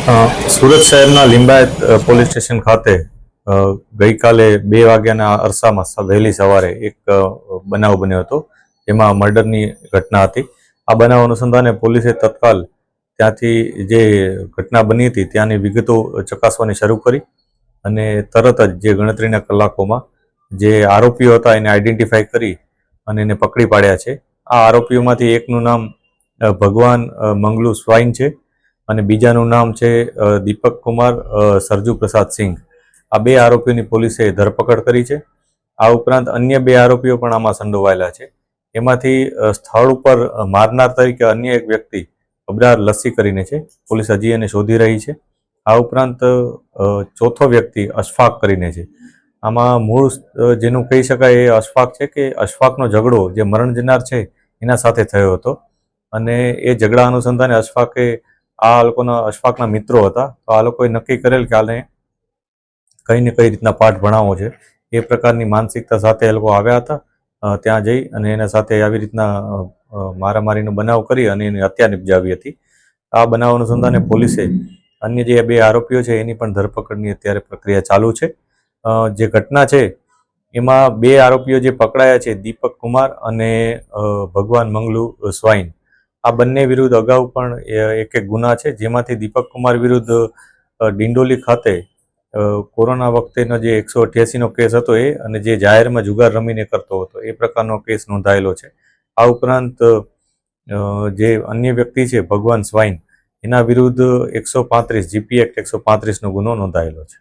સુરત શહેરના Limbayat police station ખાતે ગઈકાલે 2 વાગ્યાના અરસામાં વહેલી સવારે એક બનાવ બન્યો હતો, જેમાં મર્ડરની ઘટના હતી. આ બનાવ અનુસંધાને પોલીસે તત્કાલ ત્યાંથી જે ઘટના બની હતી ત્યાંની વિગતો ચકાસવાની શરૂ કરી અને તરત જ જે ગણતરીના કલાકોમાં જે આરોપીઓ હતા એને આઈડેન્ટિફાઈ કરી અને એને પકડી પાડ્યા છે. આ આરોપીઓમાંથી એકનું નામ ભગવાન મંગલુ સ્વાઈન છે અને બીજાનું નામ છે દીપક કુમાર સરજુ પ્રસાદ સિંઘ. આ 2 આરોપીઓની પોલીસે ધરપકડ કરી છે. આ ઉપરાંત અન્ય 2 આરોપીઓ પણ આમાં સંડોવાયેલા છે. એમાંથી સ્થળ ઉપર મારનાર તરીકે અન્ય એક વ્યક્તિ અબરાર લસ્સી કરીને છે. પોલીસ હજી એને શોધી રહી છે. આ ઉપરાંત ચોથો વ્યક્તિ અશફાક કરીને છે. આમાં મૂળ જેનું કહી શકાય એ અશફાક છે કે અશફાકનો ઝઘડો જે મરણ જનાર છે એના સાથે થયો હતો અને એ ઝઘડા અનુસંધાને અશફાકના મિત્રો હતા. તો આ લોકોએ નક્કી કરેલ કે આને કઈ ને કઈ રીતના પાઠ ભણાવવો છે. એ પ્રકારની માનસિકતા સાથે એ લોકો આવ્યા હતા. ત્યાં જઈ અને એના સાથે આવી રીતના મારામારીનો બનાવ કરી અને એની હત્યા નિપજાવી હતી. આ બનાવ અનુસંધાને પોલીસે અન્ય જે 2 આરોપીઓ છે એની પણ ધરપકડની અત્યારે પ્રક્રિયા ચાલુ છે. જે ઘટના છે એમાં 2 આરોપીઓ જે પકડાયા છે, દીપક કુમાર અને ભગવાન મંગલુ સ્વાઈન, આ બંને વિરુદ્ધ અગાઉ પણ એક ગુના છે, જેમાંથી દીપક કુમાર વિરુદ્ધ ડિંડોલી ખાતે કોરોના વખતેનો જે 188નો કેસ હતો એ અને જે જાહેરમાં જુગાર રમીને કરતો હતો એ પ્રકારનો કેસ નોંધાયેલો છે. આ ઉપરાંત જે અન્ય વ્યક્તિ છે ભગવાન સ્વાઈન, એના વિરુદ્ધ 135 જીપી એક્ટ 135નો ગુનો નોંધાયેલો છે.